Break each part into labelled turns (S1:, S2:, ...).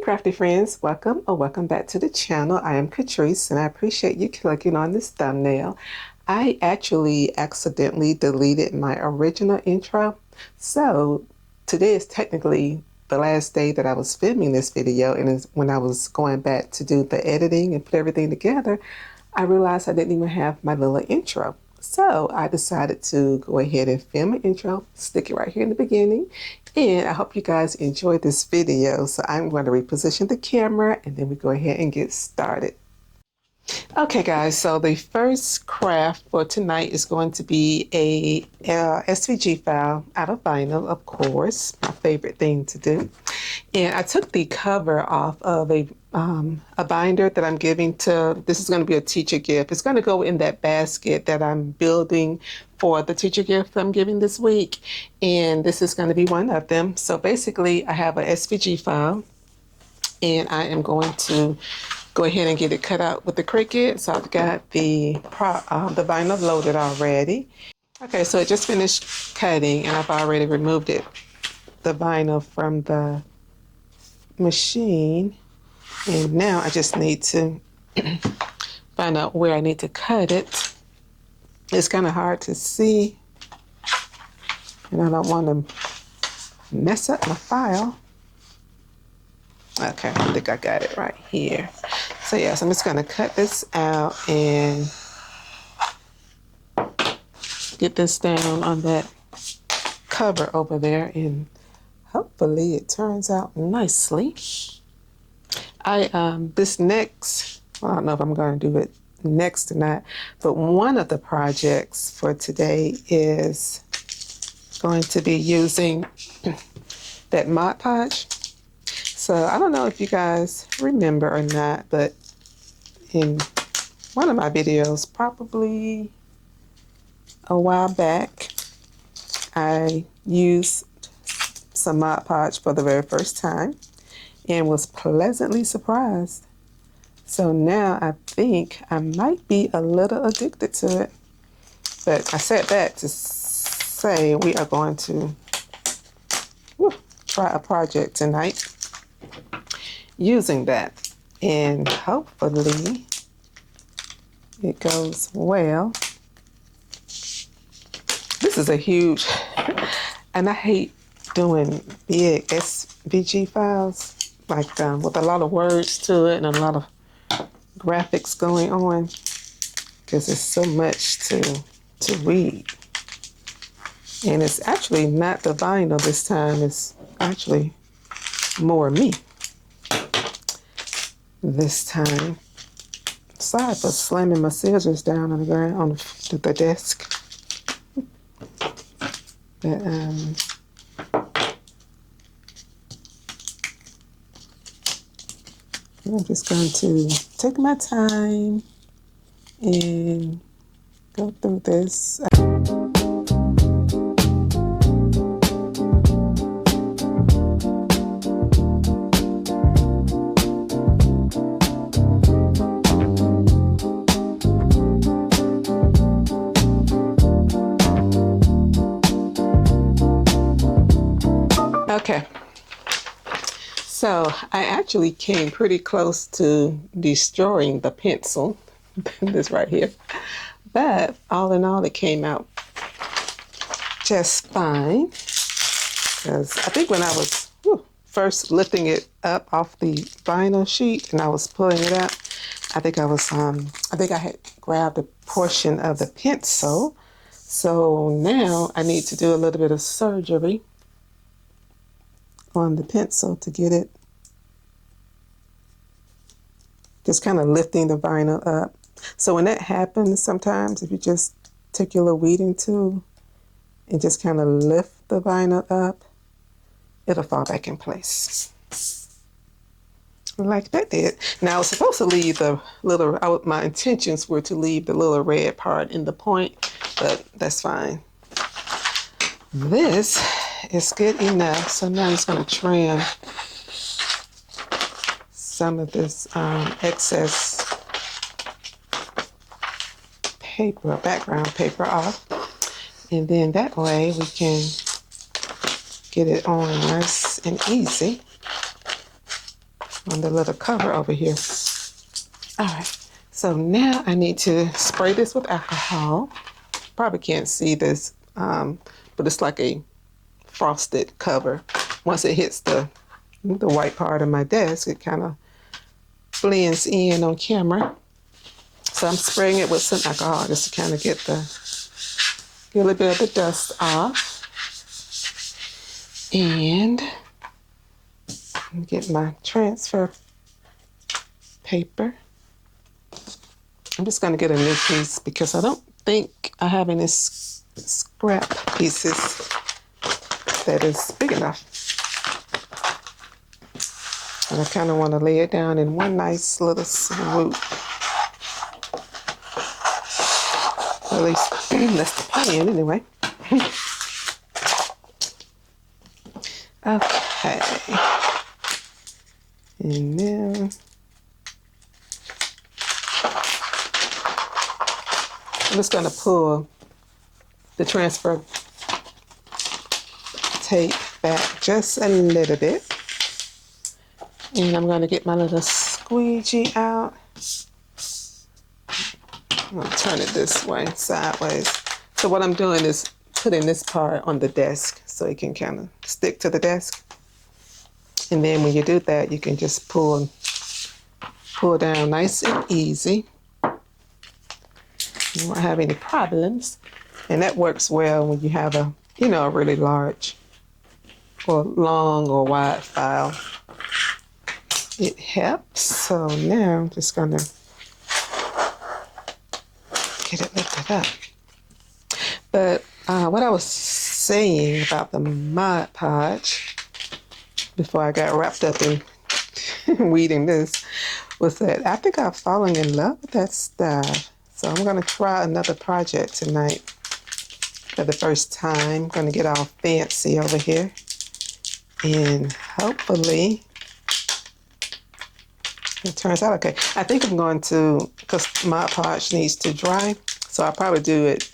S1: crafty friends, welcome or welcome back to the channel. I am Catrice and I appreciate you clicking on this thumbnail. I actually accidentally deleted my original intro, so today is technically the last day that I was filming this video, and when I was going back to do the editing and put everything together, I realized I didn't even have my little intro. So I decided to go ahead and film an intro, stick it right here in the beginning, and I hope you guys enjoyed this video. So I'm going to reposition the camera and then we go ahead and get started. Okay guys, so the first craft for tonight is going to be a SVG file out of vinyl, of course, my favorite thing to do. And I took the cover off of a binder that I'm giving to, this is going to be a teacher gift. It's going to go in that basket that I'm building for the teacher gift I'm giving this week. And this is going to be one of them. So basically I have a SVG file and I am going to go ahead and get it cut out with the Cricut. So I've got the vinyl loaded already. Okay, so it just finished cutting and I've already removed the vinyl from the machine. And now I just need to find out where I need to cut it. It's kind of hard to see and I don't want to mess up my file. Okay, I think I got it right here. So yes, I'm just going to cut this out and get this down on that cover over there, and hopefully it turns out nicely. This next, well, I don't know if I'm going to do it next or not, but one of the projects for today is going to be using that Mod Podge. So I don't know if you guys remember or not, but in one of my videos, probably a while back, I used some Mod Podge for the very first time and was pleasantly surprised. So now I think I might be a little addicted to it. But I said that to say we are going to try a project tonight using that, and hopefully it goes well. This is a huge, and I hate doing big SVG files like with a lot of words to it and a lot of graphics going on, because it's so much to read. And it's actually not the vinyl this time, it's actually more me this time. Sorry for slamming my scissors down on the ground on the desk. But I'm just going to take my time and go through this. Okay, so I actually came pretty close to destroying the pencil, this right here, but all in all it came out just fine, because I think when I was first lifting it up off the vinyl sheet and I was pulling it out, I think I had grabbed a portion of the pencil. So now I need to do a little bit of surgery on the pencil to get it, just kind of lifting the vinyl up. So when that happens, sometimes if you just take your little weeding tool and just kind of lift the vinyl up, it'll fall back in place like that did. Now I was supposed to leave the little, my intentions were to leave the little red part in the point, but that's fine. This is good enough. So now I'm just going to trim some of this excess paper, background paper off. And then that way we can get it on nice and easy. on the little cover over here. All right, so now I need to spray this with alcohol. Probably can't see this, but it's like a frosted cover. Once it hits the white part of my desk, it kind of blends in on camera. So I'm spraying it with some alcohol just to kind of get a little bit of the dust off. And get my transfer paper. I'm just going to get a new piece because I don't think I have any scrap pieces that is big enough. And I kind of want to lay it down in one nice little swoop. At least that's the plan anyway. Okay. And then I'm just going to pull the transfer tape back just a little bit. And I'm going to get my little squeegee out. I'm going to turn it this way, sideways. So what I'm doing is putting this part on the desk so it can kind of stick to the desk. And then when you do that, you can just pull down nice and easy. You won't have any problems. And that works well when you have a really large or long or wide file. It helps. So now I'm just going to get it lifted up. But what I was saying about the Mod Podge before I got wrapped up in weeding this was that I think I've fallen in love with that stuff. So I'm going to try another project tonight for the first time. I'm going to get all fancy over here. And hopefully it turns out okay. I think I'm going to, because Mod Podge needs to dry, so I'll probably do it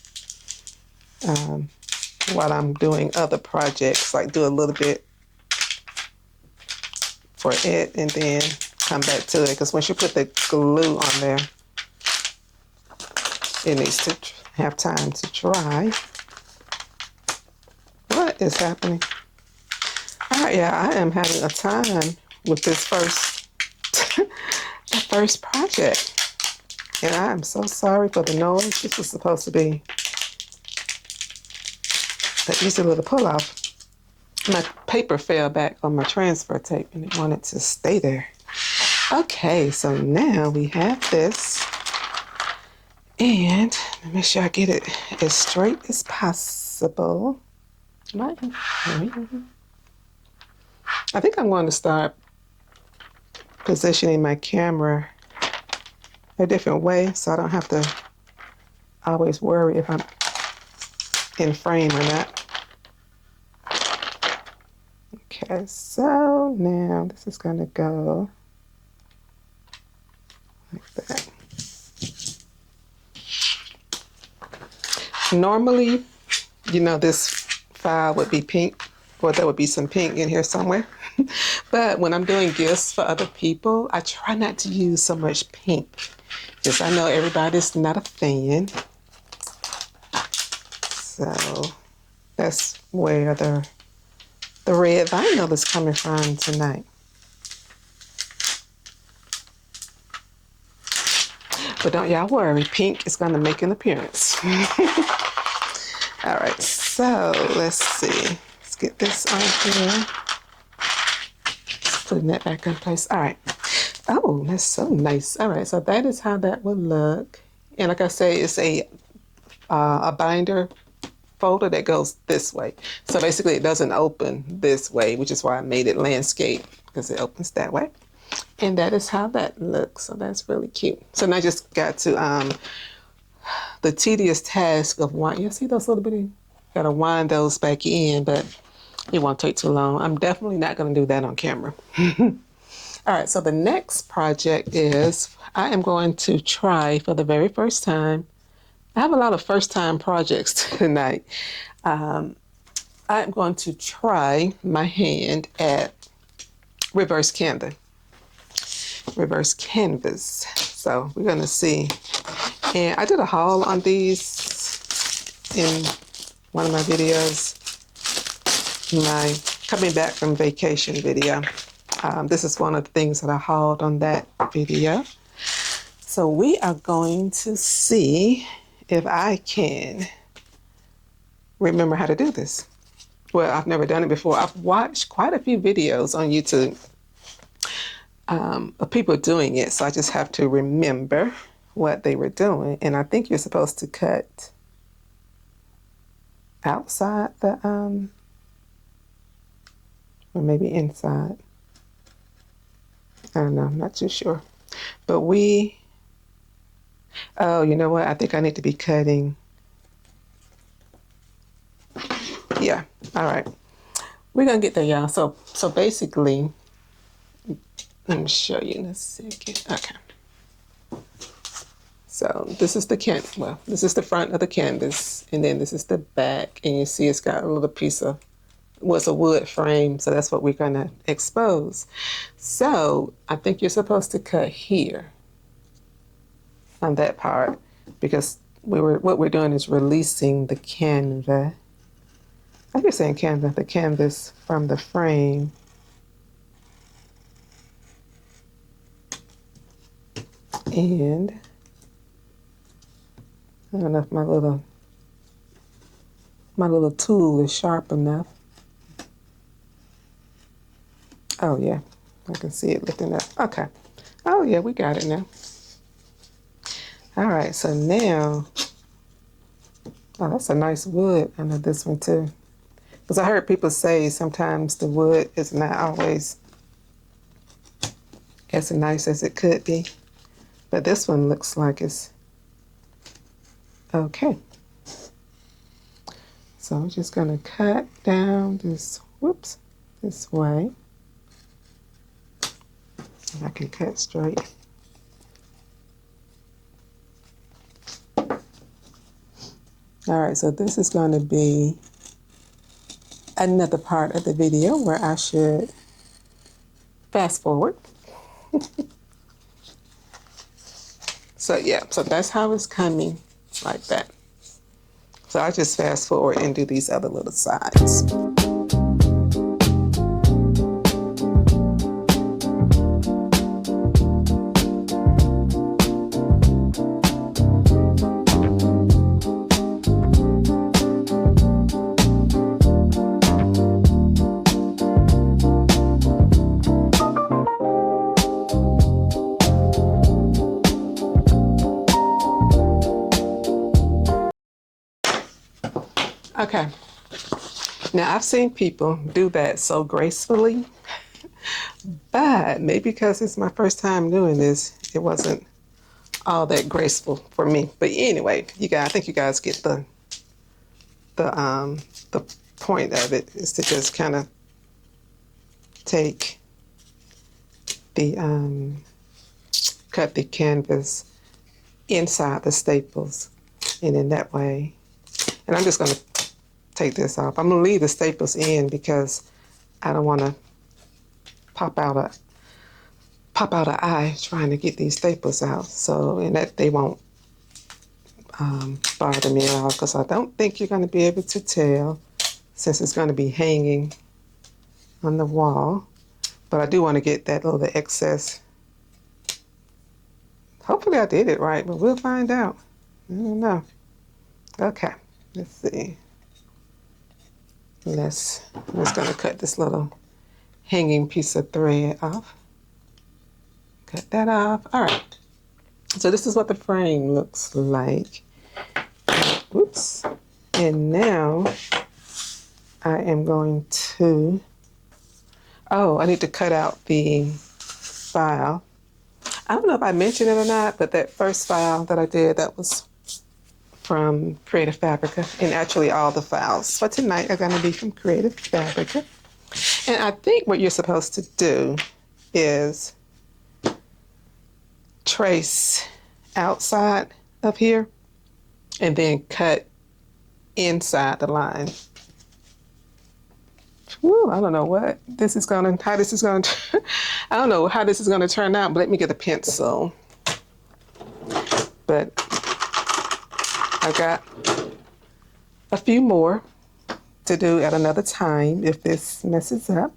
S1: while I'm doing other projects, like do a little bit for it and then come back to it, because once you put the glue on there, it needs to have time to dry. What is happening? All right, yeah, I am having a time with this first project. And I am so sorry for the noise. This was supposed to be an easy little pull off. My paper fell back on my transfer tape and it wanted to stay there. Okay, so now we have this. And let me make sure I get it as straight as possible. I think I'm going to start positioning my camera a different way so I don't have to always worry if I'm in frame or not. Okay, so now this is going to go like that. Normally, this file would be pink, or there would be some pink in here somewhere. But when I'm doing gifts for other people, I try not to use so much pink, because I know everybody's not a fan. So that's where the red vinyl is coming from tonight. But don't y'all worry, pink is going to make an appearance. All right, so let's see. Let's get this on here. Just putting that back in place. All right. Oh, that's so nice. All right, so that is how that will look. And like I say, it's a binder folder that goes this way. So basically it doesn't open this way, which is why I made it landscape, because it opens that way. And that is how that looks. So that's really cute. So now I just got to the tedious task of you see those little bitty, gotta wind those back in, but it won't take too long. I'm definitely not gonna do that on camera. All right, so the next project is I am going to try for the very first time. I have a lot of first time projects tonight. I'm going to try my hand at reverse candle. reverse canvas. So we're gonna see. And I did a haul on these in one of my videos, my coming back from vacation video. This is one of the things that I hauled on that video. So we are going to see if I can remember how to do this. Well, I've never done it before. I've watched quite a few videos on YouTube of people doing it, so I just have to remember what they were doing. And I think you're supposed to cut outside the, or maybe inside. I don't know, I'm not too sure. But oh, you know what? I think I need to be cutting. Yeah, all right. We're gonna get there, y'all. So basically, let me show you in a second. Okay. So this is the this is the front of the canvas, and then this is the back, and you see it's got a little piece of was a wood frame, so that's what we're gonna expose. So I think you're supposed to cut here on that part, because what we're doing is releasing the canvas. I keep saying canvas, the canvas from the frame. And I don't know if my little tool is sharp enough. Oh yeah, I can see it lifting up. Okay. Oh yeah, we got it now. All right, so now, oh, that's a nice wood under this one too. Because I heard people say sometimes the wood is not always as nice as it could be. But this one looks like it's okay. So I'm just gonna cut down this, whoops, this way. And I can cut straight. All right, so this is going to be another part of the video where I should fast forward. So yeah, so that's how it's coming, like that. So I just fast forward and do these other little sides. Okay, now I've seen people do that so gracefully, but maybe because it's my first time doing this, it wasn't all that graceful for me. But anyway, I think you guys get the point of it, is to just kind of take the cut the canvas inside the staples, and in that way. And I'm just going to take this off. I'm going to leave the staples in because I don't want to pop out an eye trying to get these staples out. So, and that they won't bother me at all, because I don't think you're going to be able to tell, since it's going to be hanging on the wall. But I do want to get that little excess. Hopefully I did it right, but we'll find out. I don't know. Okay, let's see. I'm just going to cut this little hanging piece of thread off. Cut that off. All right. So this is what the frame looks like. Whoops. And now I am going to, oh, I need to cut out the file. I don't know if I mentioned it or not, but that first file that I did, that was from Creative Fabrica. And actually all the files for tonight are going to be from Creative Fabrica. And I think what you're supposed to do is trace outside of here and then cut inside the line Woo, I don't know what this is gonna, how this is gonna, I don't know how this is gonna turn out, but let me get a pencil. But I got a few more to do at another time if this messes up.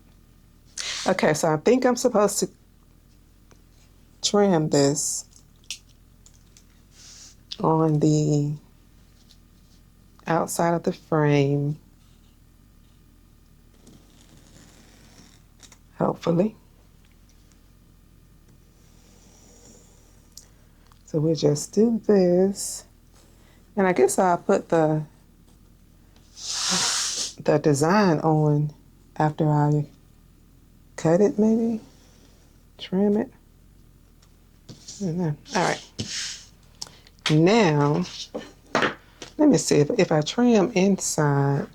S1: Okay, so I think I'm supposed to trim this on the outside of the frame, hopefully. So we'll just do this. And I guess I'll put the design on after I cut it, maybe. Trim it. I don't know. All right. Now, let me see if I trim inside.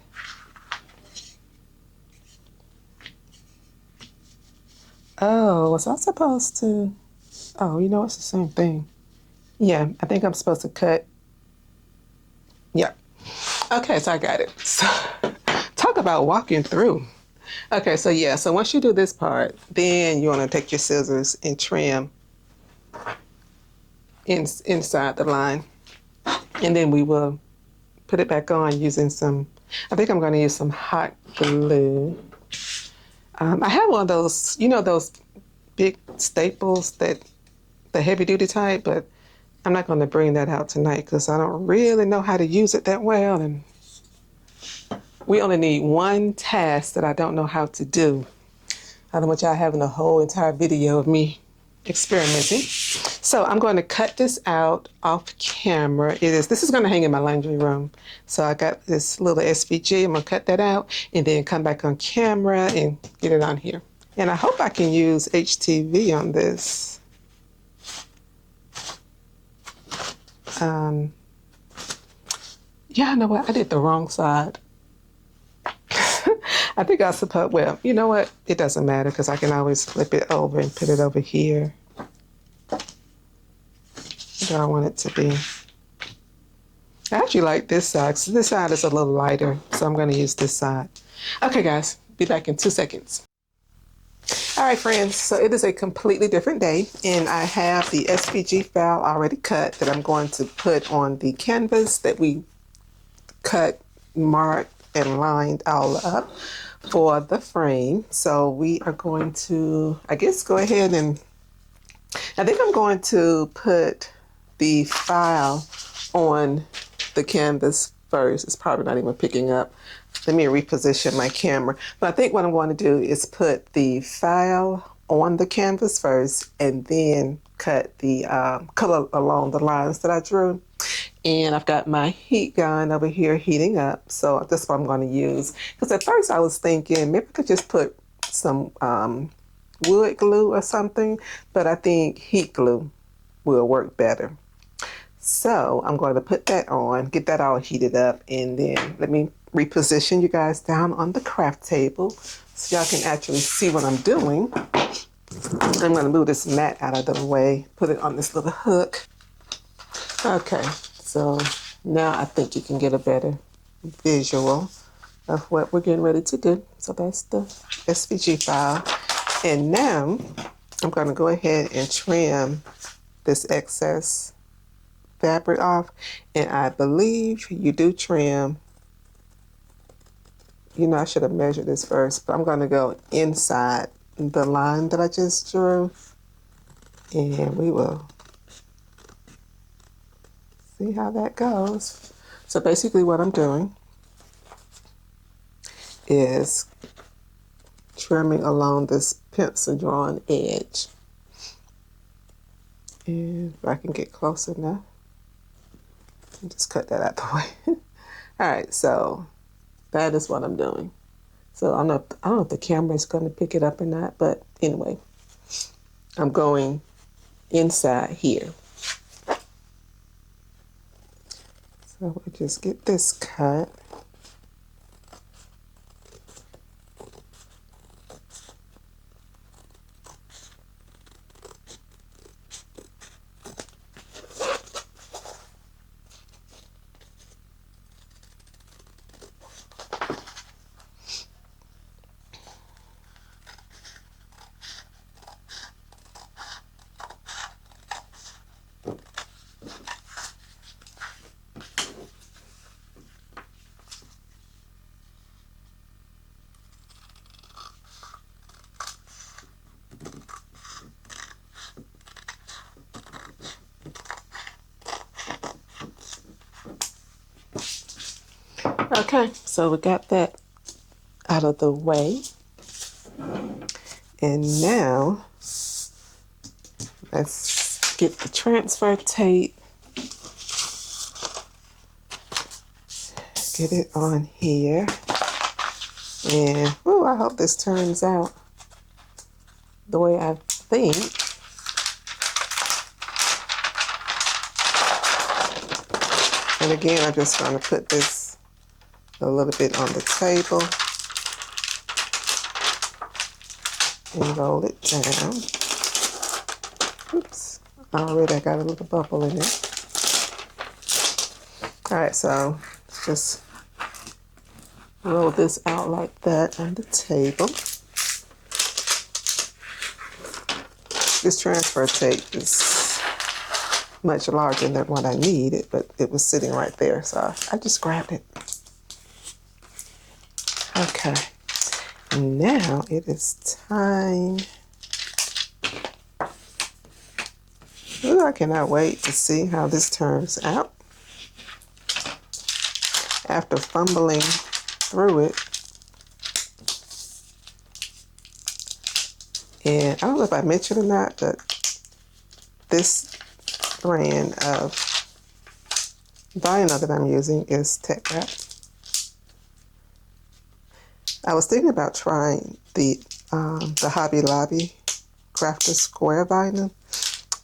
S1: Oh, was I supposed to? Oh, you know, it's the same thing. Yeah, I think I'm supposed to cut. Yeah. Okay, so I got it. So, talk about walking through. Okay, so yeah, so once you do this part, then you want to take your scissors and trim inside the line. And then we will put it back on using some, I think I'm going to use some hot glue. I have one of those, you know, those big staples, that the heavy duty type, but I'm not going to bring that out tonight because I don't really know how to use it that well. And we only need one task that I don't know how to do. I don't want y'all having a whole entire video of me experimenting. So I'm going to cut this out off camera. This is going to hang in my laundry room. So I got this little SVG. I'm going to cut that out and then come back on camera and get it on here. And I hope I can use HTV on this. Yeah, I know what? I did the wrong side. I think I suppose, well, you know what? It doesn't matter because I can always flip it over and put it over here where I want it to be. I actually like this side because this side is a little lighter, so I'm going to use this side. Okay, guys, be back in 2 seconds. All right, friends, so it is a completely different day, and I have the SVG file already cut that I'm going to put on the canvas that we cut, marked, and lined all up for the frame. So we are going to, I guess, go ahead and, I think I'm going to put the file on the canvas first. It's probably not even picking up. Let me reposition my camera. But I think what I'm going to do is put the file on the canvas first and then cut the color along the lines that I drew. And I've got my heat gun over here heating up. So that's what I'm going to use. Because at first I was thinking maybe I could just put some wood glue or something. But I think heat glue will work better. So I'm going to put that on, get that all heated up, and then let me reposition you guys down on the craft table so y'all can actually see what I'm doing. I'm going to move this mat out of the way, put it on this little hook. Okay, so now I think you can get a better visual of what we're getting ready to do. So that's the SVG file. And now I'm going to go ahead and trim this excess fabric off, and I believe you do trim, you know, I should have measured this first, but I'm going to go inside the line that I just drew, and we will see how that goes. So basically what I'm doing is trimming along this pencil drawn edge, and if I can get close enough, just cut that out the way. All right, so that is what I'm doing. So I don't know if the camera is going to pick it up or not, but anyway, I'm going inside here. So we'll just get this cut. Okay, so we got that out of the way. And now let's get the transfer tape. Get it on here. And ooh, I hope this turns out the way I think. And again, I'm just going to put this a little bit on the table and roll it down. Oops, already I got a little bubble in it. All right, so just roll this out like that on the table. This transfer tape is much larger than what I needed, but it was sitting right there, so I just grabbed it. Okay, now it is time. Ooh, I cannot wait to see how this turns out. After fumbling through it, and I don't know if I mentioned or not, but this brand of vinyl that I'm using is Teckwrap. I was thinking about trying the Hobby Lobby Crafter Square vinyl,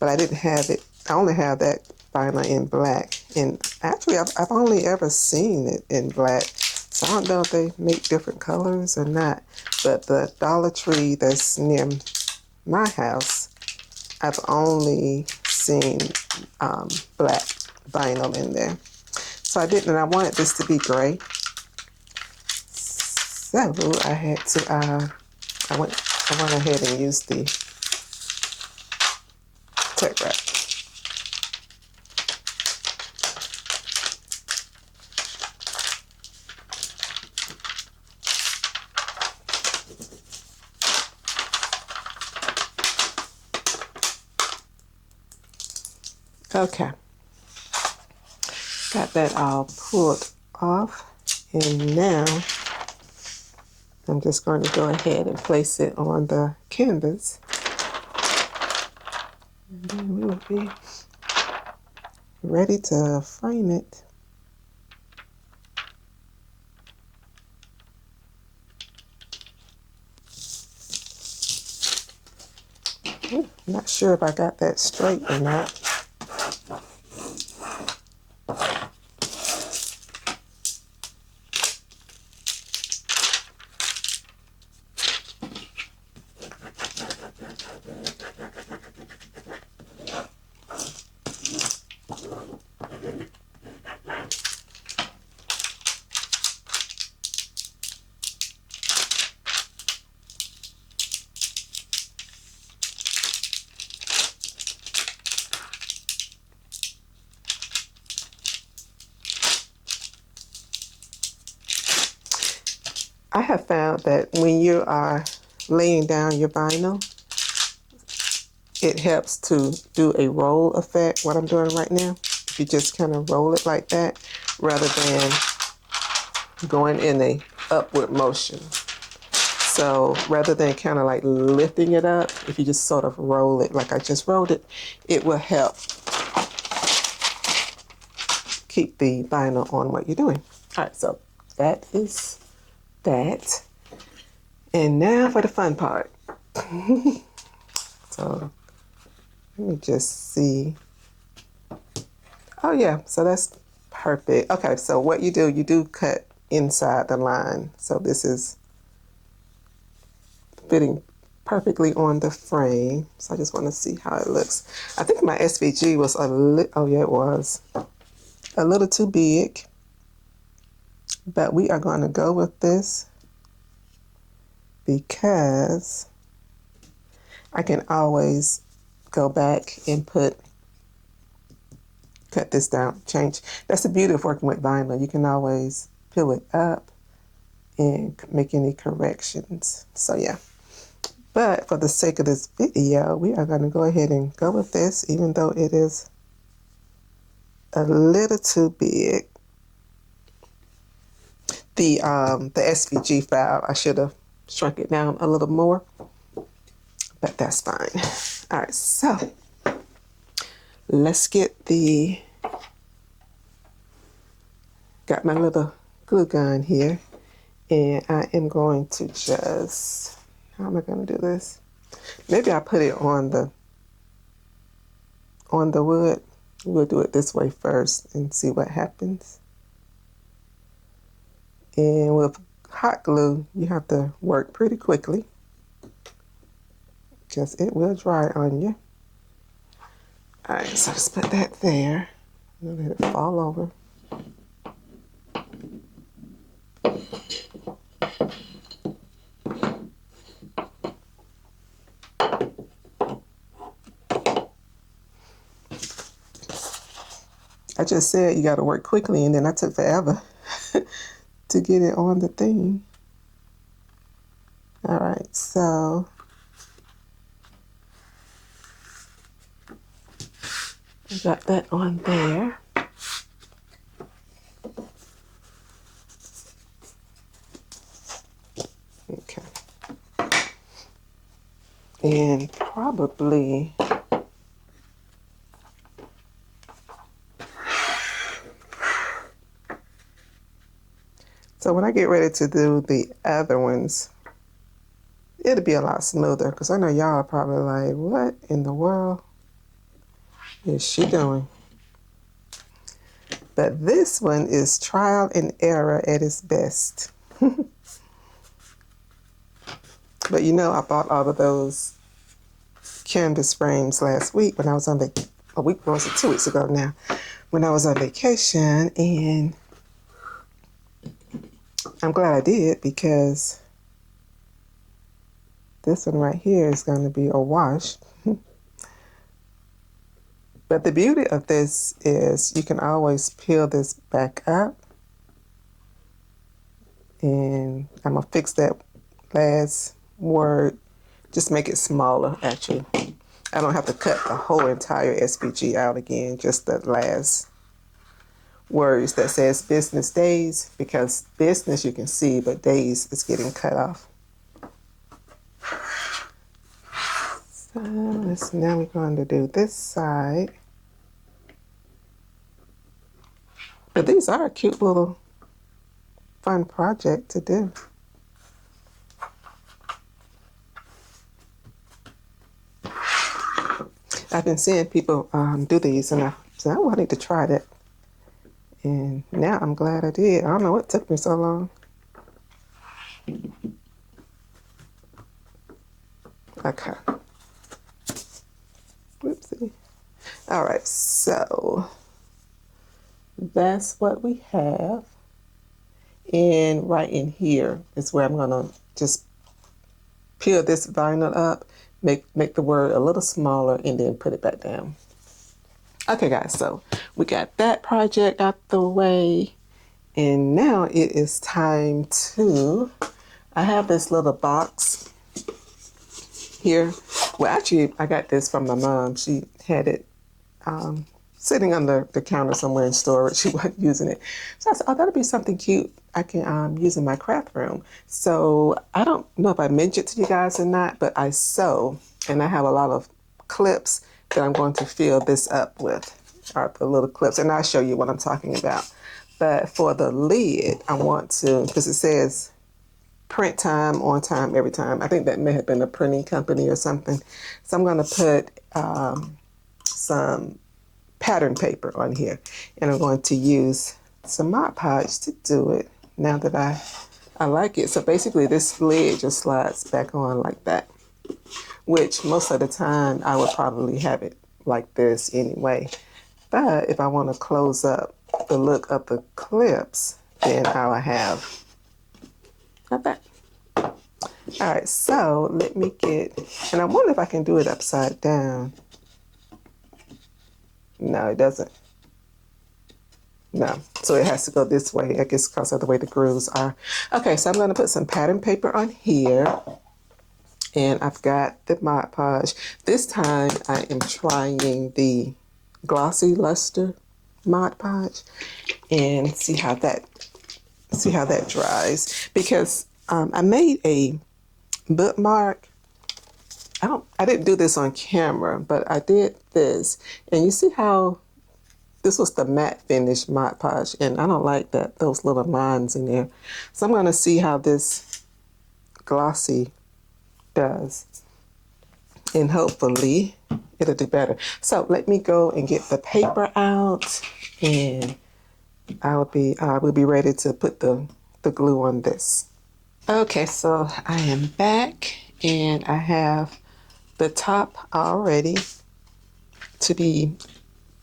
S1: but I didn't have it. I only have that vinyl in black, and actually I've only ever seen it in black, so I don't know if they make different colors or not. But the Dollar Tree that's near my house, I've only seen black vinyl in there. So I didn't, and I wanted this to be gray. So I had to, I went ahead and used the Teckwrap. Okay, got that all pulled off, and now I'm just going to go ahead and place it on the canvas, and then we will be ready to frame it. I'm not sure if I got that straight or not. I have found that when you are laying down your vinyl, it helps to do a roll effect, what I'm doing right now. If you just kind of roll it like that, rather than going in a upward motion. So rather than kind of like lifting it up, if you just sort of roll it like I just rolled it, it will help keep the vinyl on what you're doing. All right, so that is that. And now for the fun part. So let me just see. Oh yeah, so that's perfect. Okay, so what you do cut inside the line. So this is fitting perfectly on the frame. So I just want to see how it looks. I think my SVG was oh yeah, it was a little too big. But we are going to go with this because I can always go back and cut this down, change. That's the beauty of working with vinyl. You can always peel it up and make any corrections. So yeah. But for the sake of this video, we are going to go ahead and go with this, even though it is a little too big. the SVG file. I should have shrunk it down a little more, but that's fine. All right, so let's get got my little glue gun here, and I am going to just, how am I going to do this? Maybe I put it on the wood. We'll do it this way first and see what happens. And with hot glue, you have to work pretty quickly because it will dry on you. All right, so just put that there. Let it fall over. I just said you got to work quickly, and then I took forever to get it on the thing. All right, so I got that on there. Okay. And probably so when I get ready to do the other ones, it'll be a lot smoother because I know y'all are probably like, what in the world is she doing? But this one is trial and error at its best. But you know, I bought all of those canvas frames last week when I was on a week, was it 2 weeks ago now, when I was on vacation, and I'm glad I did because this one right here is going to be a wash. But the beauty of this is you can always peel this back up, and I'm going to fix that last word, just make it smaller actually. I don't have to cut the whole entire SVG out again, just the last words that says business days, because business you can see, but days is getting cut off. So now we're going to do this side. But these are a cute little fun project to do. I've been seeing people do these, and I said, oh, I need to try that. And now I'm glad I did. I don't know what took me so long. Okay. Whoopsie. All right, so that's what we have. And right in here is where I'm gonna just peel this vinyl up, make the word a little smaller, and then put it back down. Okay guys, so we got that project out the way, and now it is time to, I have this little box here. Well, actually, I got this from my mom. She had it sitting on the counter somewhere in storage. She wasn't using it. So I said, oh, that'll be something cute I can use in my craft room. So I don't know if I mentioned it to you guys or not, but I sew, and I have a lot of clips that I'm going to fill this up with, are the little clips, and I'll show you what I'm talking about. But for the lid, I want to, because it says print time, on time, every time. I think that may have been a printing company or something. So I'm going to put some pattern paper on here, and I'm going to use some Mod Podge to do it now that I like it. So basically this lid just slides back on like that, which most of the time I would probably have it like this anyway. But if I want to close up the look of the clips, then I'll have like that. All right, so let me get, and I wonder if I can do it upside down. No, it doesn't. No, so it has to go this way, I guess because of the way the grooves are. Okay, so I'm going to put some pattern paper on here. And I've got the Mod Podge. This time I am trying the Glossy Luster Mod Podge and see how that See how that dries, because I made a bookmark. I didn't do this on camera, but I did this, and you see how this was the matte finish Mod Podge, and I don't like those little lines in there. So I'm gonna see how this glossy does, and hopefully it'll do better. So let me go and get the paper out, and we'll be ready to put the glue on this. Okay, so I am back, and I have the top all ready to be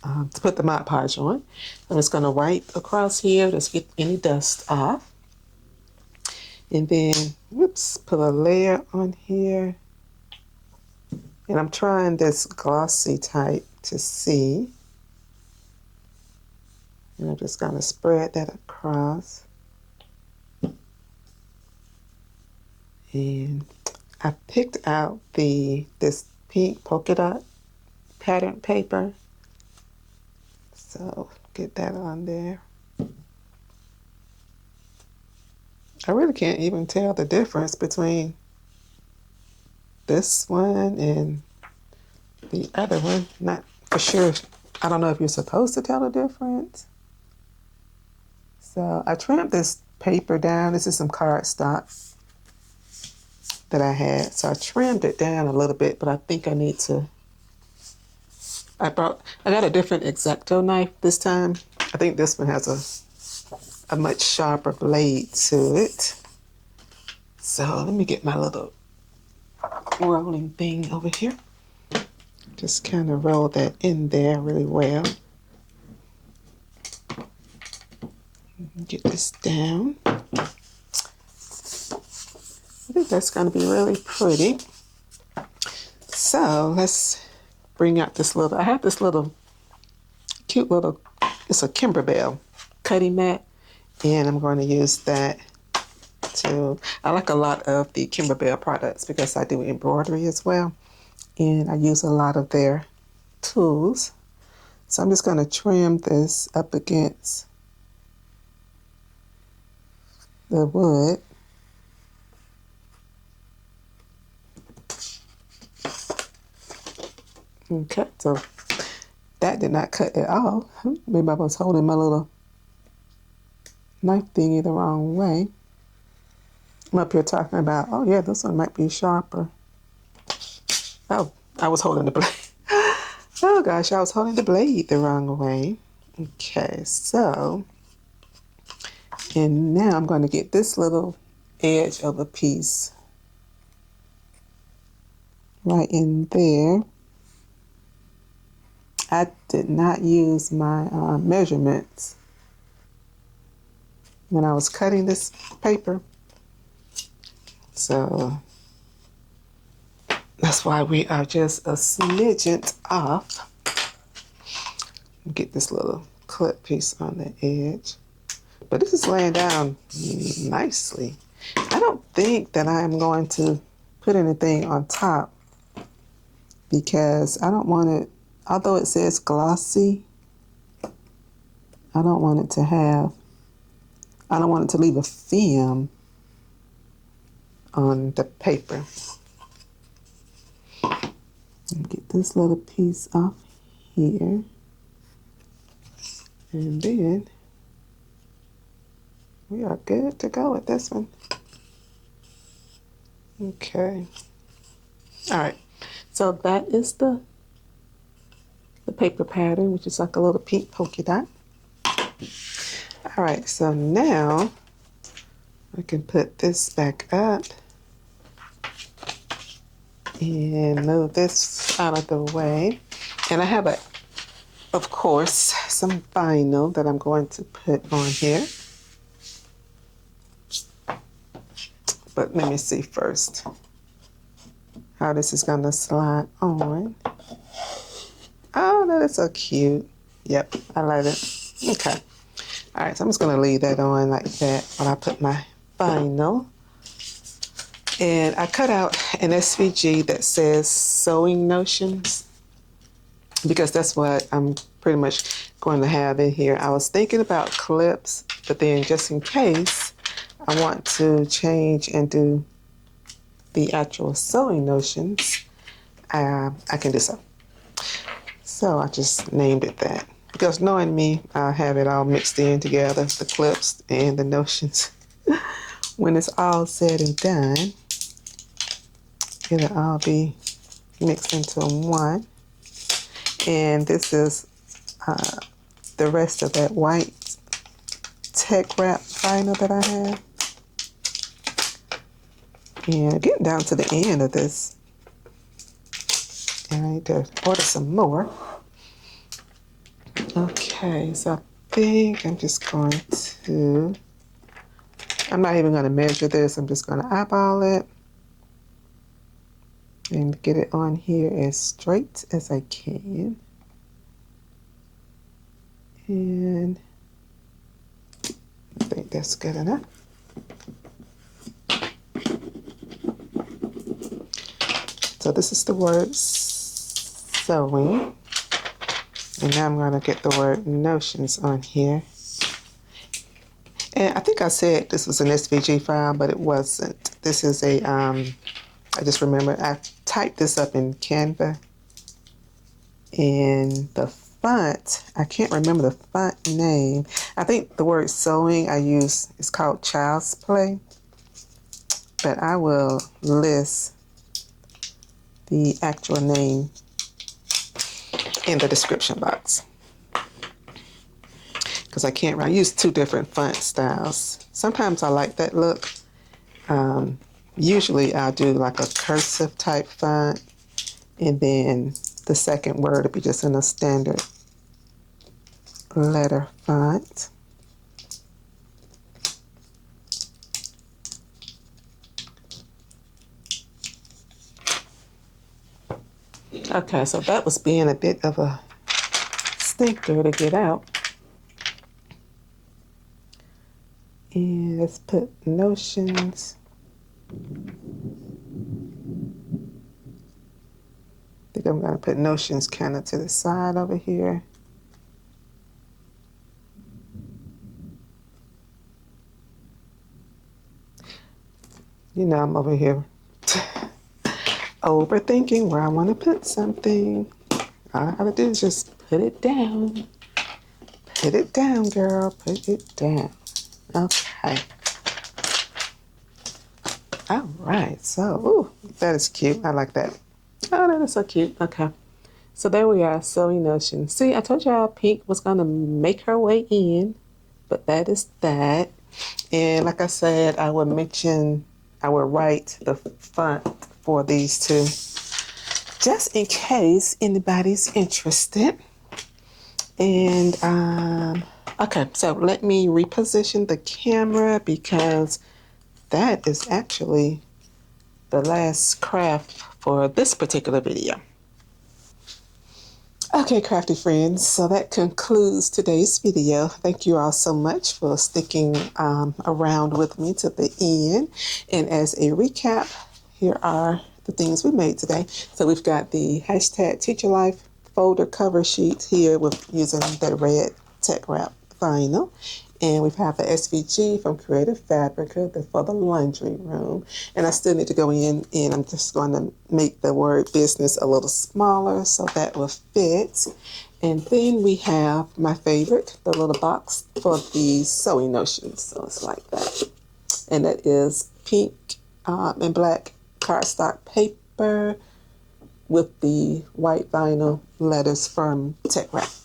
S1: to put the Mod Podge on. I'm just going to wipe across here, just get any dust off, and then whoops, put a layer on here. And I'm trying this glossy type to see, and I'm just going to spread that across. And I picked out this pink polka dot pattern paper. So get that on there. I really can't even tell the difference between this one and the other one. Not for sure. I don't know if you're supposed to tell the difference. So I trimmed this paper down. This is some cardstock that I had. So I trimmed it down a little bit, but I think I need to. I got a different X-Acto knife this time. I think this one has a much sharper blade to it. So let me get my little rolling thing over here. Just kind of roll that in there really well. Get this down. I think that's going to be really pretty. So let's bring out this little, I have this little cute little, it's a Kimberbell cutting mat, and I'm going to use that to, I like a lot of the Kimberbell products because I do embroidery as well, and I use a lot of their tools. So I'm just going to trim this up against the wood. Okay, so that did not cut at all. Maybe I was holding my little knife thingy the wrong way. I'm up here talking about, oh yeah, this one might be sharper. Oh, I was holding the blade. Oh gosh, I was holding the blade the wrong way. Okay, so, and now I'm going to get this little edge of a piece right in there. I did not use my measurements when I was cutting this paper. So that's why we are just a smidgen off. Get this little clip piece on the edge. But this is laying down nicely. I don't think that I'm going to put anything on top because I don't want it, although it says glossy, I don't want it to leave a film on the paper. Get this little piece off here. And then we are good to go with this one. Okay. All right. So that is the paper pattern, which is like a little pink polka dot. All right. So now I can put this back up and move this out of the way. And I have of course, some vinyl that I'm going to put on here. But let me see first how this is going to slide on. Oh, that is so cute. Yep, I love it. Okay. All right, so I'm just going to leave that on like that while I put my vinyl. And I cut out an SVG that says Sewing Notions, because that's what I'm pretty much going to have in here. I was thinking about clips, But then just in case I want to change and do the actual sewing notions, I can do so. So I just named it that. Because knowing me, I'll have it all mixed in together, the clips and the notions. When it's all said and done, it'll all be mixed into one. And this is the rest of that white Teckwrap vinyl that I have. And getting down to the end of this, and I need to order some more. Okay, so I think I'm just going to, I'm not even going to measure this, I'm just going to eyeball it and get it on here as straight as I can. And I think that's good enough. So this is the word sewing. And now I'm going to get the word notions on here. And I think I said this was an SVG file, but it wasn't. This is a, I just remember I typed this up in Canva. And the font, I can't remember the font name. I think the word sewing I use is called Child's Play. But I will list the actual name in the description box. Because I use two different font styles. Sometimes I like that look. Usually I'll do like a cursive type font, and then the second word will be just in a standard letter font. Okay, so that was being a bit of a stinker to get out. And let's put notions. I think I'm going to put notions kind of to the side over here. You know, I'm over here overthinking where I want to put something. All I gotta do is just put it down. Put it down, girl. Put it down. Okay. All right. So, ooh, that is cute. I like that. Oh, that is so cute. Okay. So there we are, sewing notion. See, I told y'all pink was going to make her way in, but that is that. And like I said, I will write the font for these two, just in case anybody's interested. And, okay, so let me reposition the camera because that is actually the last craft for this particular video. Okay, crafty friends, so that concludes today's video. Thank you all so much for sticking around with me to the end. And as a recap, here are the things we made today. So we've got the hashtag Teacher Life folder cover sheet here with using the red Teckwrap vinyl. And we have the SVG from Creative Fabrica for the laundry room. And I still need to go in and I'm just going to make the word business a little smaller so that will fit. And then we have my favorite, the little box for the sewing notions. So it's like that. And that is pink and black cardstock paper with the white vinyl letters from Teckwrap.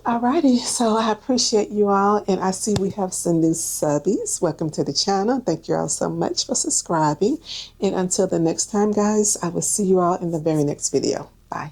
S1: Alrighty, so I appreciate you all, and I see we have some new subbies. Welcome to the channel. Thank you all so much for subscribing. And until the next time, guys, I will see you all in the very next video. Bye.